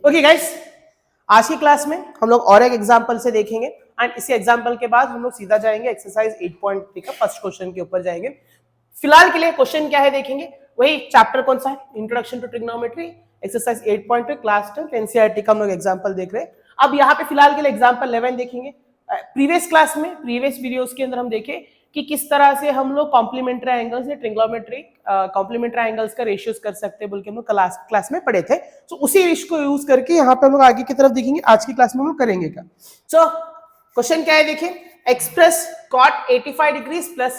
Okay guys, आज की class में हम लोग और एक एग्जांपल से देखेंगे एंड इसी एग्जांपल के बाद हम लोग सीधा जाएंगे एक्सरसाइज 8.3 का फर्स्ट क्वेश्चन के ऊपर जाएंगे। फिलहाल के लिए क्वेश्चन क्या है देखेंगे, वही चैप्टर कौन सा है, introduction to trigonometry, exercise 8.2 class 10 NCERT का हम लोग एग्जांपल देख रहे हैं। अब यहाँ पे फिलहाल के लिए एग्जांपल 11 देखेंगे। प्रीवियस क्लास में प्रीवियस वीडियोस के अंदर हम देखे कि किस तरह से हम लोग कॉम्प्लीमेंट्री एंगल्स या ट्रिग्नोमेट्री कॉम्प्लीमेंट्री एंगल्स का रेशियोज कर सकते हैं बोल के हम लोग क्लास में पढ़े थे। तो उसी रेशियो को यूज करके यहाँ पे हम लोग आगे की तरफ देखेंगे। आज की क्लास में हम लोग करेंगे क्या। सो क्वेश्चन क्या है देखिए, express cot 85 degrees plus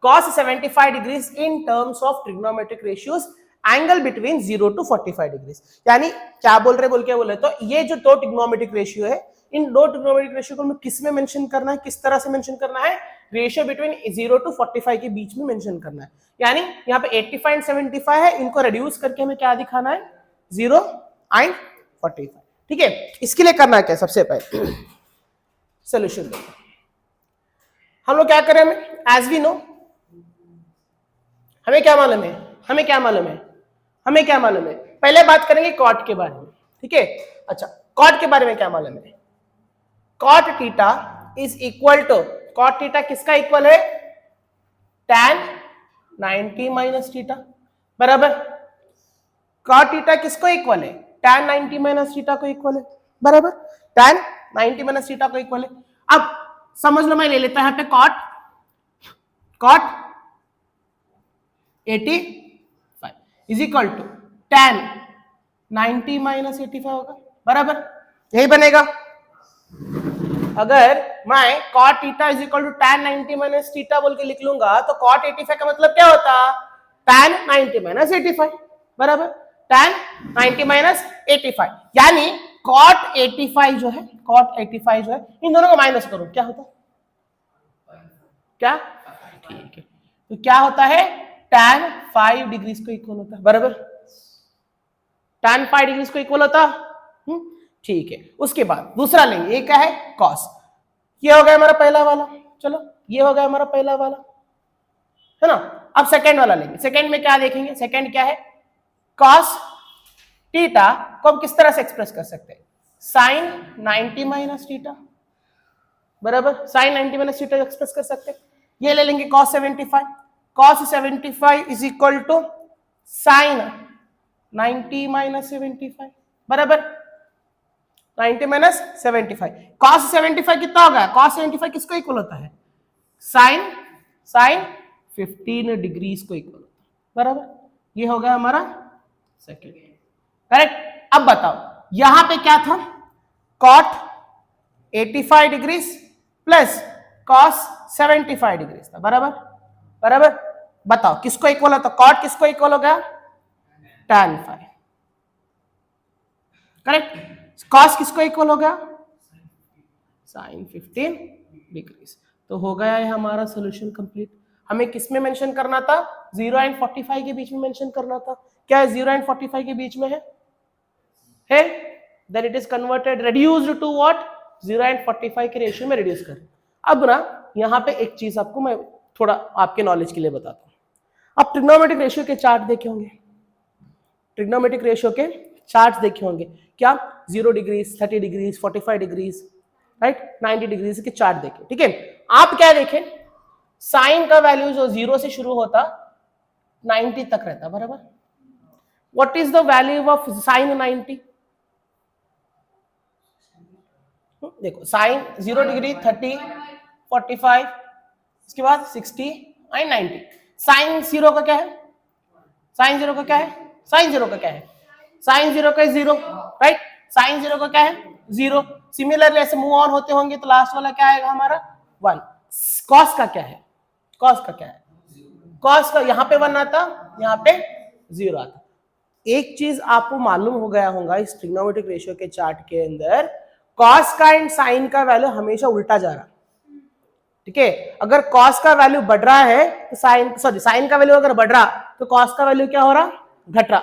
cos 75 degrees in terms of trigonometric ratios angle between 0 to 45 degrees. यानी क्या बोल रहे बोल के बोले तो ये जो दो ट्रिग्नोमेट्रिक रेशियो है, इन दो ट्रिग्नोमेट्रिक रेशियो को हमें किस में मेंशन करना है, किस तरह से मेंशन करना है, रेशियो बिटवीन 0 to 45 के बीच में मेंशन करना है। यानी यहाँ पे 85 एंड 75 है, इनको रिड्यूस करके हमें क्या दिखाना है, 0 एंड 45। ठीक है, इसके लिए करना है क्या, सबसे पहले सोल्यूशन देखो। हम लोग क्या करें, हमें एज वी नो, हमें क्या मालूम है, हमें क्या मालूम है, हमें क्या मालूम है। पहले बात करेंगे कॉट के बारे में। ठीक है, अच्छा कॉट के बारे में क्या मालूम है, cot theta is equal to, cot theta किसका इक्वल है, tan 90 माइनस थीटा, बराबर। कॉट थीटा किसको इक्वल है, tan 90 माइनस थीटा को इक्वल है, बराबर। tan 90 माइनस थीटा को इक्वल है। अब समझ लो, मैं ले लेता हूं यहाँ पे cot 85 is equal to tan 90 minus 85 होगा, बराबर, यही बनेगा। अगर मैं cot theta is equal to tan 90 minus theta बोल के लिख लूंगा तो cot 85 का मतलब क्या होता, tan 90 माइनस 85, बराबर, tan 90 माइनस 85। यानी cot 85 जो है, cot 85 जो है, इन दोनों को माइनस करो, क्या होता, क्या, ठीक है, तो क्या होता है, tan 5 डिग्रीज को इक्वल होता है, बराबर, tan 5 डिग्रीज को इक्वल होता। ठीक है, उसके बाद दूसरा लेंगे, ये क्या है, cos। ये हो गया हमारा पहला वाला, चलो ये हो गया हमारा पहला वाला, है ना। अब सेकंड वाला लेंगे। सेकंड में क्या देखेंगे, सेकंड क्या है, cos थीटा को हम किस तरह से एक्सप्रेस कर सकते हैं, sin 90 माइनस थीटा, बराबर, sin 90 माइनस थीटा एक्सप्रेस कर सकते हैं। ये ले लेंगे cos 75, cos 75 is equal to sin 90 minus 75, बराबर, 90 माइनस 75। cos 75 कितना होगा, cos 75 किसको इक्वल होता है, sin 15 डिग्रीज को इक्वल होता है, बराबर। ये हो गया हमारा सेकंड, करेक्ट। अब बताओ यहां पे क्या था, cot 85 degrees plus cos 75 degrees था, बराबर, बराबर। बताओ किसको इक्वल होता, cot किसको इक्वल हो गया, tan 5, करेक्ट। cos किसको इक्वल हो गया, sin 15 डिग्रीज। तो हो गया है हमारा सॉल्यूशन कंप्लीट। हमें किस में मेंशन करना था, 0 एंड 45 के बीच में मेंशन करना था। क्या है, 0 एंड 45 के बीच में है, then it is converted reduced to what, 0 and 45 के रेशियो में रिड्यूस कर। अब ना यहाँ पे एक चीज आपको मैं थोड़ा आपके नॉलेज के लिए बताता हूँ। आप ट्रिग्नोमेट्रिक रेशियो के चार्ट देखे होंगे, ट्रिग्नोमेट्रिक रेशियो के चार्ट्स देखे होंगे, क्या 0 degrees, 30 degrees, 45 degrees, right, 90 degrees के चार्ट देखे। ठीक है, आप क्या देखें, साइन का वैल्यू जो 0 से शुरू होता 90 तक रहता, बराबर। What is the value of sine 90, देखो साइन 0 डिग्री, 30, 45, इसके बाद 60 एंड 90। साइन 0 का क्या है, साइन 0 का क्या है, साइन 0 का क्या है, साइन 0 का 0, राइट, साइन 0 का क्या है, 0। सिमिलरली ऐसे मूव ऑन होते होंगे तो लास्ट वाला क्या आएगा हमारा 1। कॉस का क्या है, कॉस का क्या है, कॉस का यहाँ पे 1 आता, यहाँ पे 0 आता। एक चीज आपको मालूम हो गया होगा इस ट्रिग्नोमेट्रिक रेशियो के चार्ट के अंदर, कॉस का एंड साइन का वैल्यू हमेशा उल्टा जा रहा। ठीक है, अगर कॉस का वैल्यू बढ़ रहा है तो साइन का वैल्यू अगर बढ़ रहा तो कॉस का वैल्यू क्या हो रहा, घट रहा,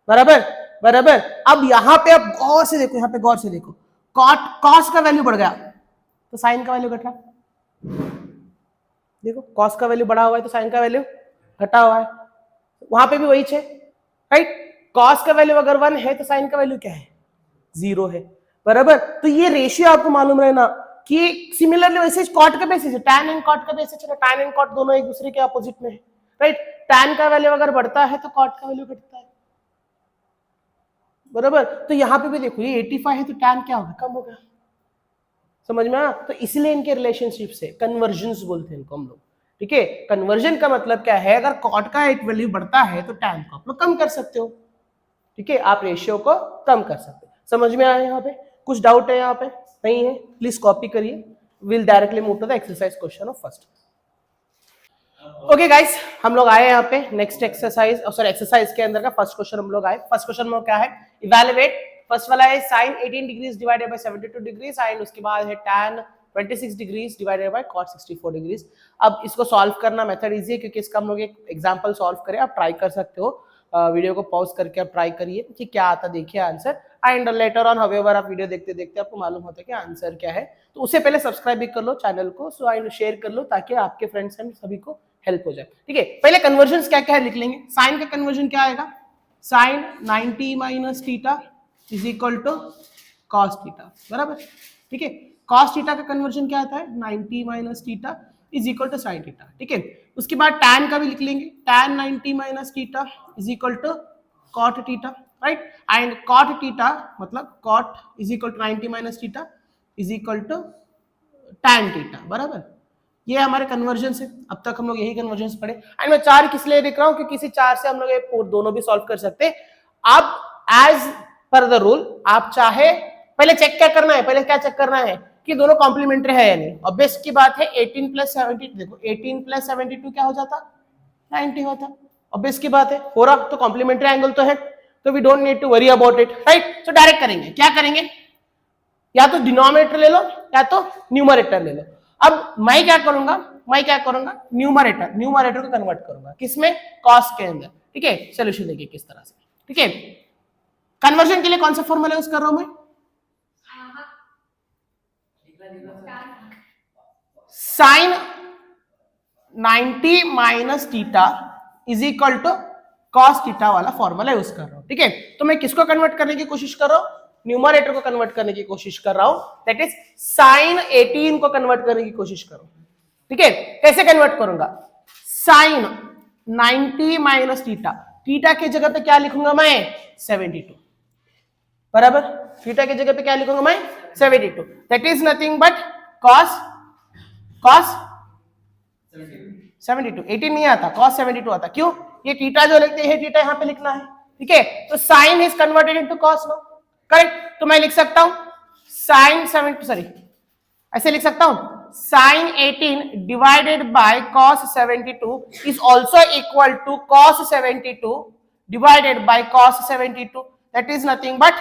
बराबर, बराबर। अब यहां पे आप गौर से देखो, यहां पे गौर से देखो, कॉस का वैल्यू बढ़ गया तो साइन का वैल्यू घट रहा, देखो कॉस का वैल्यू बढ़ा हुआ है तो साइन का वैल्यू घटा हुआ है, वहां पे भी वही है, राइट। कॉस का वैल्यू अगर 1 है तो साइन का वैल्यू क्या है 0 है, बराबर। तो ये रेशियो आपको मालूम रहना कि सिमिलरली वैसे कॉट का बेसिस है, टैन एंड कॉट का बेसिस है, टैन एंड कॉट दोनों एक दूसरे के अपोजिट में है, राइट। टैन का वैल्यू अगर बढ़ता है तो कॉट का वैल्यू घटता है, बराबर। तो यहाँ पे भी देखो ये 85 है तो टैन क्या होगा, कम होगा, समझ में आया। तो इसलिए इनके रिलेशनशिप से कन्वर्जेंस बोलते हैं इनको हम लोग, ठीक है। कन्वर्जन का मतलब क्या है, अगर कॉट का एक वैल्यू बढ़ता है तो टैन को आप लोग कम कर सकते हो, ठीक है, आप रेशियो को कम कर सकते हो। समझ में आया यहाँ पे, कुछ डाउट है यहाँ पे, नहीं है, प्लीज कॉपी करिए। Will directly move to the exercise question of first. Okay guys, हम लोग आए यहाँ पे नेक्स्ट एक्सरसाइज, सॉरी एक्सरसाइज के अंदर का फर्स्ट क्वेश्चन हम लोग आए। फर्स्ट क्वेश्चन में क्या है, इवैल्यूएट, फर्स्ट वाला है sin 18 degrees divided by 72 degrees and उसके बाद है tan 26 degrees divided by cos 64 degrees. अब इसको सॉल्व करना मेथड इजी है क्योंकि इसका हम लोग एक एग्जांपल सॉल्व करें, आप ट्राई कर सकते हो, वीडियो को पॉज करके आप ट्राई करिए कि क्या आता, देखिए answer, and later on however आप वीडियो देखते देखते आपको मालूम होता है कि आंसर क्या है। तो उससे पहले सब्सक्राइब भी कर लो चैनल को, सो एंड शेयर कर लो ताकि आपके फ्रेंड्स एंड सभी को हेल्प हो जाए, ठीक है। पहले कन्वर्जन क्या क्या है लिख लेंगे। साइन का कन्वर्जन क्या आएगा, sine 90 minus theta is equal to cos theta, बराबर, ठीक है। कॉस थीटा का कन्वर्जन क्या आता है, 90 minus theta is equal to sine theta, ठीक है। उसके बाद टैन का भी लिख लेंगे, tan 90 minus theta is equal to cot theta, right. And cot theta मतलब cot is equal to 90 minus theta is equal to tan theta, बराबर। ये हमारे कन्वर्जन है, अब तक हम लोग यही कन्वर्जन पढ़े। एंड मैं 4 किस लिए लिख रहा हूं क्योंकि इसी 4 से हम लोग दोनों भी सॉल्व कर सकते हैं। अब एज पर द रूल आप चाहे पहले चेक क्या करना है, पहले क्या चेक करना है कि दोनों कॉम्प्लीमेंट्री है या नहीं। ऑब्वियस की बात है 18 प्लस 72, देखो 18 प्लस 72 क्या हो जाता, 90 होता, ऑब्वियस की बात है, हो रहा तो कॉम्प्लीमेंट्री एंगल तो है, तो we don't need to worry about it, right. तो डायरेक्ट करेंगे, क्या करेंगे, या तो डिनोमिनेटर ले लो या तो न्यूमरेटर ले लो। अब मैं क्या करूंगा, न्यूमरेटर को कन्वर्ट करूंगा किसमें, कॉस के अंदर, ठीक है। सोल्यूशन देखिए किस तरह से, ठीक है। कन्वर्जन के लिए कौन सा फॉर्मूला यूज कर रहा हूं मैं, sine 90 minus theta is equal to cos theta वाला फॉर्मूला यूज कर रहा हूं, ठीक है। तो मैं किसको कन्वर्ट करने की कोशिश कर रहा हूं, न्यूमरेटर को कन्वर्ट करने की कोशिश कर रहा हूं, दैट इज साइन 18 को कन्वर्ट करने की कोशिश कर रहा हूं, ठीक है। कैसे कन्वर्ट करूंगा, साइन 90 माइनस थीटा, थीटा की जगह पे क्या लिखूंगा मैं, 72, बराबर। थीटा की जगह पे क्या लिखूंगा मैं, 72, that is nothing but cos 72, 18 नहीं आता, cos 72 आता, क्यों, ये थीटा जो लिखते हैं थीटा यहां पे लिखना है, ठीक है। तो sine is converted into cos no, correct. तो मैं लिख सकता हूं साइन 70, सॉरी ऐसे लिख सकता हूं, sine 18 divided by cos 72 is also equal to cos 72 divided by cos 72, that is nothing but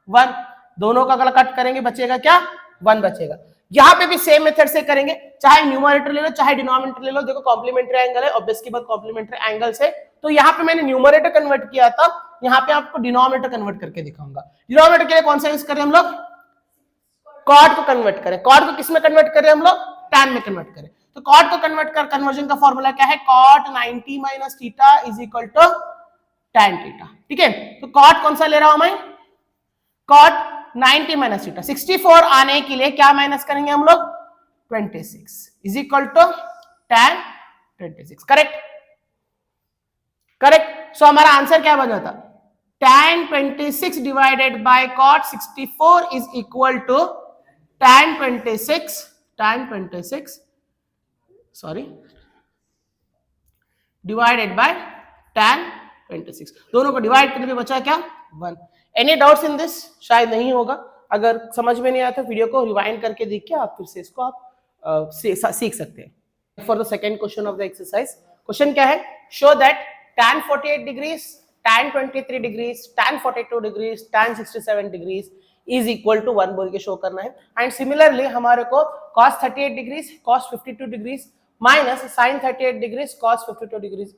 1। दोनों का अगर कट करेंगे बचेगा क्या, 1 बचेगा। यहां पे भी सेम मेथड से करेंगे, चाहे न्यूमरेटर ले लो चाहे डिनोमिनेटर ले लो, देखो कॉम्प्लीमेंट्री एंगल है, ऑब्वियस की बात कॉम्प्लीमेंट्री एंगल से, तो यहां पे मैंने न्यूमरेटर कन्वर्ट किया था, यहां पे आपको डिनोमिनेटर कन्वर्ट करके दिखाऊंगा। डिनोमिनेटर के लिए कौन सा यूज करें हम लोग, कॉट को कन्वर्ट करें, कॉट को किस में कन्वर्ट करें हम लोग, टैन में कन्वर्ट करें। तो कॉट को कन्वर्ट कर, कन्वर्जन का फॉर्मूला क्या है, cot 90 minus theta is equal to tan theta, ठीक है। तो कॉट कौन सा ले रहा हूं मैं, कॉट 90 माइनस थीटा, 64 आने के लिए क्या माइनस करेंगे हम लोग, 26 is equal to tan 26, correct, correct. So हमारा आंसर क्या बन जाता, tan 26 divided by cot 64 is equal to tan 26 sorry divided by tan 26, दोनों को डिवाइड करने पे बचा क्या, 1। एनी डाउट्स इन दिस, शायद नहीं होगा, अगर समझ में नहीं आया तो वीडियो को रिवाइंड करके देख के आप फिर से इसको आप सीख सकते हैं। For the second question of the exercise, question क्या है, show that tan 48 degrees, tan 23 degrees, tan 42 degrees, tan 67 degrees is equal to 1 बोल के शो करना है। एंड सिमिलरली हमारे को cos 38 degrees, cos 52 degrees minus sin 38 degrees, cos 52 degrees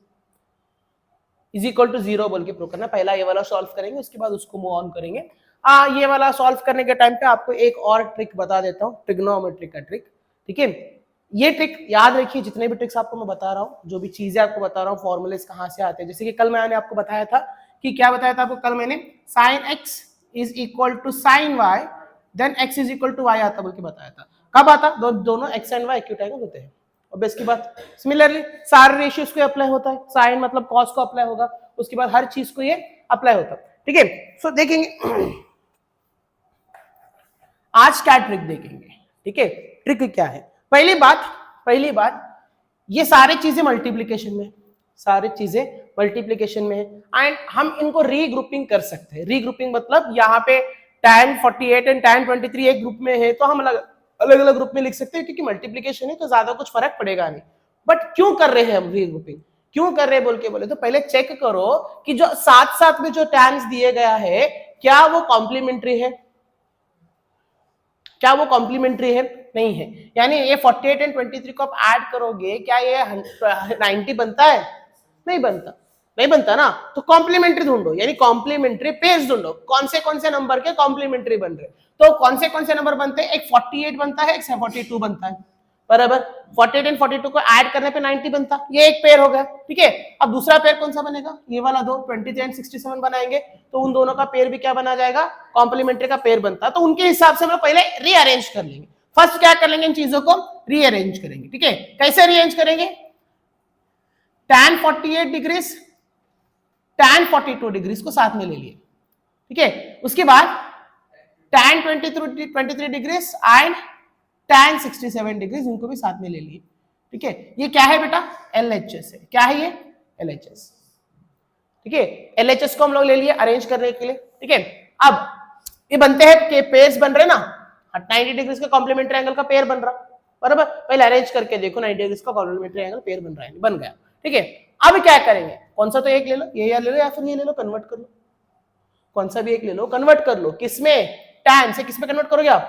is equal to 0 बोल के प्रूव करना। पहला ये वाला सॉल्व करेंगे, उसके बाद उसको मूव ऑन करेंगे। ये वाला सॉल्व करने के टाइम पे आपको एक और ट्रिक बता देता हूँ, ट्रिग्नोमेट्री का ट्रिक, ठीक है। ये ट्रिक याद रखिए, जितने भी ट्रिक्स आपको मैं बता रहा हूँ, जो भी चीजें आपको बता रहा हूँ, फॉर्मूलेस कहाँ से आते हैं। जैसे कि कल मैंने आपको बताया था कि क्या बताया था आपको, कल मैंने sin x is equal to sine y then x is equal to y आता बोल के बताया था। कब आता? दोनों x and y acute angle होते हैं। ऑब्वियस की बात। सिमिलरली सारे रेशियोज को अप्लाई होता है, साइन मतलब कॉस को अप्लाई होगा, उसके बाद हर चीज को ये अप्लाई होता है। ठीक है, सो देखेंगे आज क्या ट्रिक देखेंगे। ठीक है, ट्रिक क्या है? पहली बात ये सारी चीजें मल्टीप्लिकेशन में, सारी चीजें मल्टीप्लिकेशन में है एंड हम इनको रीग्रुपिंग कर सकते हैं। रीग्रुपिंग मतलब यहाँ पे tan 48 एंड tan 23 एक ग्रुप में है तो हम अलग अलग ग्रुप में लिख सकते हैं क्योंकि मल्टीप्लिकेशन है तो ज्यादा कुछ फर्क पड़ेगा नहीं। बट क्यों कर रहे हैं हम रीग्रुपिंग, क्यों कर रहे हैं बोल के बोले तो पहले चेक करो कि जो साथ साथ में जो टैन्स दिए गया है क्या वो कॉम्प्लीमेंट्री है, क्या वो कॉम्प्लीमेंट्री है? नहीं है। यानी ये 48 एंड 23 को आप ऐड करोगे क्या ये 90 बनता है? नहीं बनता, नहीं बनता ना। तो कॉम्प्लीमेंट्री ढूंढो, यानी कॉम्प्लीमेंट्री पेयर्स ढूंढो, कौन से नंबर के कॉम्प्लीमेंट्री बन रहे। तो कौन से नंबर बनते हैं? एक 48 बनता है, एक 42 बनता है, बराबर। 48 एंड 42 को ऐड करने पे 90 बनता, ये एक पेयर हो गया। ठीक है, अब दूसरा पेयर कौन सा बनेगा? ये वाला दो 23 एंड 67 बनाएंगे तो उन दोनों का पेयर भी क्या बना जाएगा? कॉम्प्लीमेंट्री का पेयर बनता। तो उनके हिसाब से हम पहले रीअरेंज कर लेंगे। फर्स्ट क्या कर लेंगे? इन चीजों को रीअरेंज करेंगे। ठीक है, कैसे रीअरेंज करेंगे? tan 48 डिग्रीज tan 42 डिग्रीज को साथ में ले लिए। ठीक है, उसके बाद tan 23 degrees and tan 67 degrees इनको भी साथ में ले लिए। ठीक है, ये क्या है बेटा? LHS है। क्या है ये? LHS। ठीक है, LHS को हम लोग ले लिए अरेंज करने के लिए। ठीक है, अब ये बनते हैं कि पेयर्स बन रहे ना, 90 डिग्रीज का कॉम्प्लीमेंट्री एंगल का पेयर बन रहा, बराबर। पहले अरेंज करके देखो 90 डिग्रीज का कॉम्प्लीमेंट्री एंगल पेयर बन रहा है, बन गया। ठीक है, अब क्या करेंगे? कौन सा तो एक ले लो, ये या ले लो या फिर ये ले लो, कन्वर्ट कर लो, कौन सा भी एक ले लो, कन्वर्ट कर लो। किसमें? tan से किसमें कन्वर्ट करोगे आप?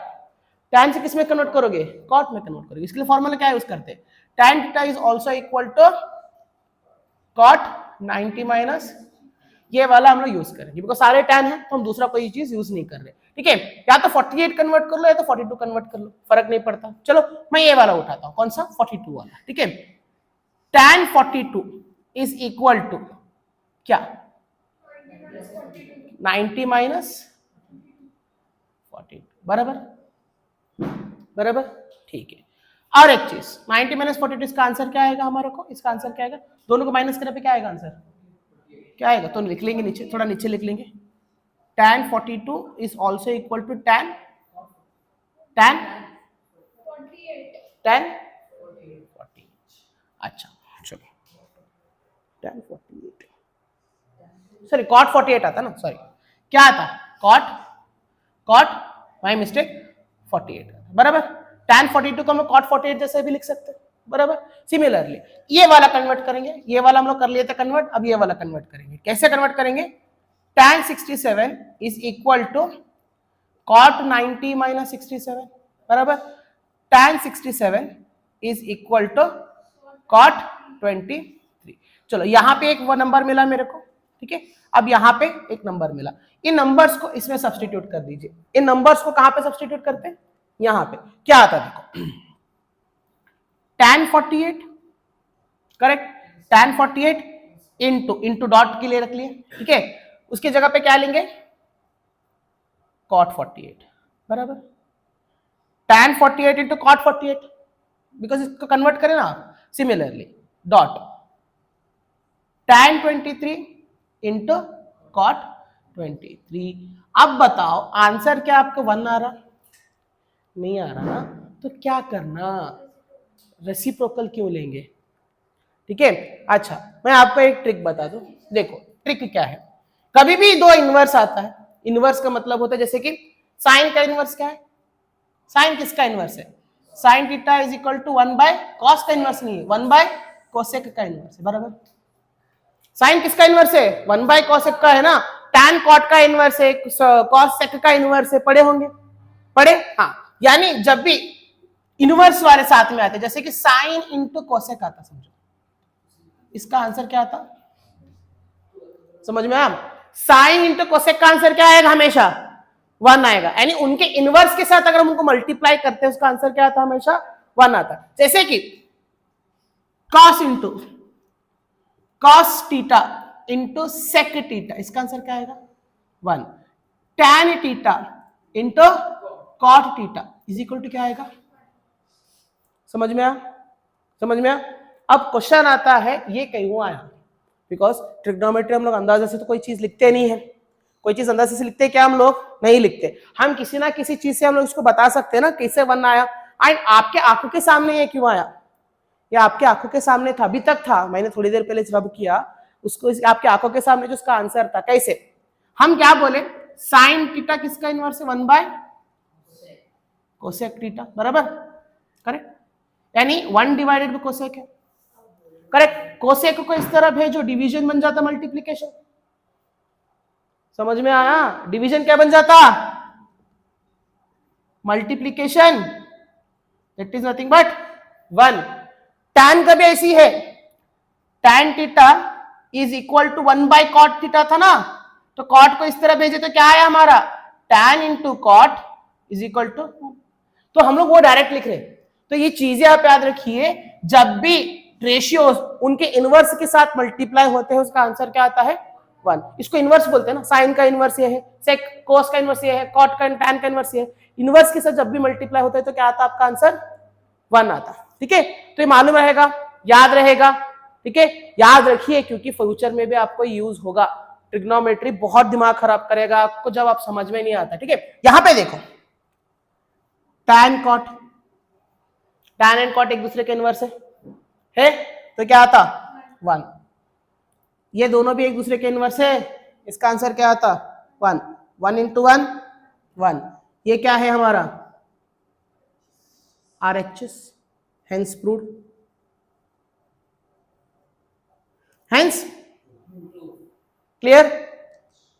tan से किसमें कन्वर्ट करोगे? cot में कन्वर्ट करोगे। इसके लिए फॉर्मूला क्या यूज करते हैं? tan theta is also equal to cot 90 minus ये वाला हम लोग यूज करेंगे बिकॉज सारे tan है तो हम दूसरा कोई चीज यूज नहीं कर रहे। ठीक है, या तो 48 कन्वर्ट कर लो या तो 42 कन्वर्ट कर लो, फर्क नहीं पड़ता। चलो मैं ये वाला उठाता हूं, कौन सा? 42 वाला। ठीक है, tan 42 इज इक्वल टू क्या? 90 माइनस 42, बराबर बराबर। ठीक है, और एक चीज 90 माइनस 42 इसका आंसर क्या आएगा हमारे को? इसका आंसर क्या आएगा? दोनों को माइनस करने पे क्या आएगा आंसर? क्या आएगा? तो लिख लेंगे नीचे, थोड़ा नीचे लिख लेंगे। tan 42 is also equal to tan 48। अच्छा चलो tan 48 सॉरी cot 48 आता ना, सॉरी क्या आता? cot माय मिस्टेक 48, बराबर। tan 42 को हम लोग cot 48 जैसे भी लिख सकते हैं, बराबर। सिमिलरली ये वाला कन्वर्ट करेंगे, ये वाला हम लोग कर लिए थे कन्वर्ट, अब ये वाला कन्वर्ट करेंगे। कैसे कन्वर्ट करेंगे? tan 67 is equal to cot 90 minus 67, बराबर। tan 67 is equal to cot 23। चलो यहाँ पे एक वो नंबर मिला मेरे को। ठीक है, अब यहाँ पे एक नंबर मिला, इन नंबर्स को इसमें सब्स्टिट्यूट कर दीजिए। इन नंबर्स को कहां पे सब्स्टिट्यूट करते हैं? यहाँ पे। क्या आता है देखो, tan 48 correct, tan 48 into dot के लिए रख लिए। ठीक है, उसकी जगह पे क्या लेंगे? cot 48, बराबर। tan 48 इंटू cot 48 बिकॉज इसको कन्वर्ट करें ना आप। Similarly dot tan 23 into cot 23। अब बताओ आंसर क्या आपको 1 आ रहा? नहीं आ रहा ना, तो क्या करना? रेसिप्रोकल क्यों लेंगे? ठीक है, अच्छा मैं आपको एक ट्रिक बता दूं। देखो ट्रिक क्या है, कभी भी दो इनवर्स आता है, इनवर्स का मतलब होता है जैसे कि साइन का इनवर्स क्या है? साइन किसका इनवर्स है? Sine theta is equal to 1 by cos का इनवर्स नहीं है, 1 बाय कोसेक का इनवर्स है, बराबर। साइन किसका इनवर्स है? 1 बाय कोसेक का है ना। tan कॉट का इनवर्स है, कॉस सेक का इनवर्स है, पढ़े होंगे, पढ़े? हाँ, यानी जब भी इनवर्स वाले साथ में आते जैसे कि साइन इंटू कोसेक आता, समझो इसका आंसर क्या आता? समझ में आया? साइन इंटू कोसेक का आंसर क्या आएगा? हमेशा 1 आएगा। यानी उनके इनवर्स के साथ अगर हम उनको मल्टीप्लाई करते हैं उसका आंसर क्या आता? हमेशा 1 आता। जैसे कि cos into cos theta into sec theta, इसका आंसर क्या आएगा? 1। tan theta into cot theta is equal to क्या आएगा? समझ में आया? समझ में आया? अब क्वेश्चन आता है ये क्यों आया, बिकॉज ट्रिग्नोमेट्री हम लोग अंदाजे से तो कोई चीज लिखते नहीं है, कोई चीज अंदाजे से लिखते क्या हम लोग? नहीं लिखते। हम किसी ना किसी चीज से हम लोग इसको बता सकते हैं ना कैसे वन आया। एंड आपके आंखों के सामने ये क्यों आया? ये आपके आंखों के सामने था, अभी तक था, मैंने थोड़ी देर पहले रब किया उसको, आपके आंखों के सामने जो उसका आंसर था। कैसे? हम क्या बोले? साइन थीटा किसका इनवर्स है? 1 बाय कोसेक थीटा, बराबर, करेक्ट, यानी 1 डिवाइडेड बाय कोसेक है, करेक्ट। कोसेक को इस तरह भेजो, डिवीजन बन जाता मल्टीप्लीकेशन। समझ में आया? डिवीजन क्या बन जाता? Multiplication, that is nothing but 1। tan कभी ऐसी है, tan theta is equal to 1 by cot theta था ना, तो कॉट को इस तरह भेजे तो क्या आया हमारा? tan into cot is equal to, तो हम लोग वो डायरेक्ट लिख रहे। तो ये चीजें आप याद रखिए, जब भी रेशियोज उनके इनवर्स के साथ मल्टीप्लाई होते हैं उसका आंसर क्या आता है? 1। इसको इनवर्स बोलते हैं ना, साइन का इनवर्स ये है, सेक कोस का इनवर्स ये है, कॉट का, टैन का इनवर्स ये है। इनवर्स के साथ जब भी मल्टीप्लाई होता है तो क्या आता है आपका आंसर? 1 आता। ठीक है, तो ये मालूम रहेगा, याद रहेगा। ठीक है, याद रखिए, क्योंकि फ्यूचर में भी आपको यूज होगा। ट्रिग्नोमेट्री बहुत दिमाग खराब करेगा आपको जब आप समझ में नहीं आता। ठीक है, यहां पे देखो, tan cot, tan and cot एक दूसरे के इनवर्स है तो क्या आता? 1। ये दोनों भी एक दूसरे के इनवर्स है, इसका आंसर क्या आता? 1। 1 इंटू 1 1। ये क्या है हमारा? RHS, hence proved, hence clear.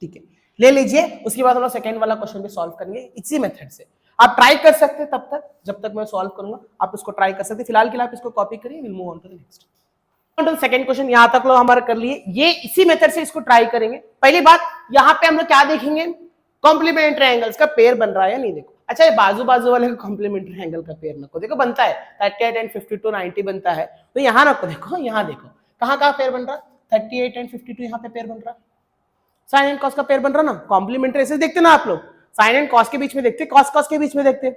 ठीक है, ले लीजिए। उसके बाद हम लोग सेकेंड वाला क्वेश्चन भी सॉल्व करेंगे इसी मेथड से। आप ट्राई कर सकते हैं तब तक, जब तक मैं सॉल्व करूंगा आप इसको ट्राई कर सकते हैं। फिलहाल के लिए आप इसको कॉपी करिए, will move on to the next. Second question यहां तक लोग हमारे कर लिए, ये इसी मेथड से इसको ट्राई करेंगे। पहली बात, यहाँ पे हम लोग क्या देखेंगे? कॉम्प्लीमेंट्री एंगल्स का पेयर बन रहा है या नहीं। देखो, अच्छा, ये बाजू बाजू वाले का कॉम्प्लीमेंट्री एंगल का पेयर नको, देखो बनता है 38 एंड 52 90 बनता है। तो यहाँ नको, देखो यहाँ देखो कहाँ कहाँ पेयर बन रहा? 38 एंड 52 यहाँ पे पेयर बन रहा, साइन एंड कॉस का पेयर बन रहा ना। कॉम्प्लीमेंट्री ऐसे देखते ना आप लोग, साइन एंड कॉस के बीच में देखते, कॉस कॉस के बीच में देखते,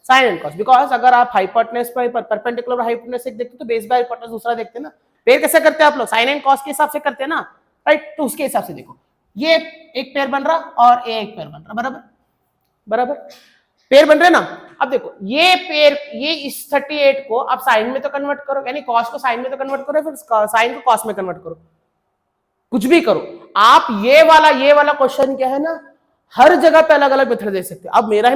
साइन एंड कॉस। बिकॉज अगर आप हाइपोटेनस पर परपेंडिकुलर हाइपोटेनस एक देखते तो बेस बाय हाइपोटेनस दूसरा देखते ना। पेयर कैसे करते हैं आप लोग? साइन एंड कॉस के हिसाब से करते हैं ना, राइट। तो उसके हिसाब से देखो, ये एक पेयर बन रहा और एक पेयर बन रहा, बराबर बराबर पेयर बन रहे ना। अब देखो, ये पेयर, ये इस 38 को आप साइन में तो कन्वर्ट करो, यानी कॉस को साइन में तो कन्वर्ट करो, फिर साइन को कॉस में कन्वर्ट करो, कुछ भी करो आप। ये वाला क्वेश्चन क्या है ना, हर जगह पे अलग अलग मेथड दे सकते हो। अब मेरा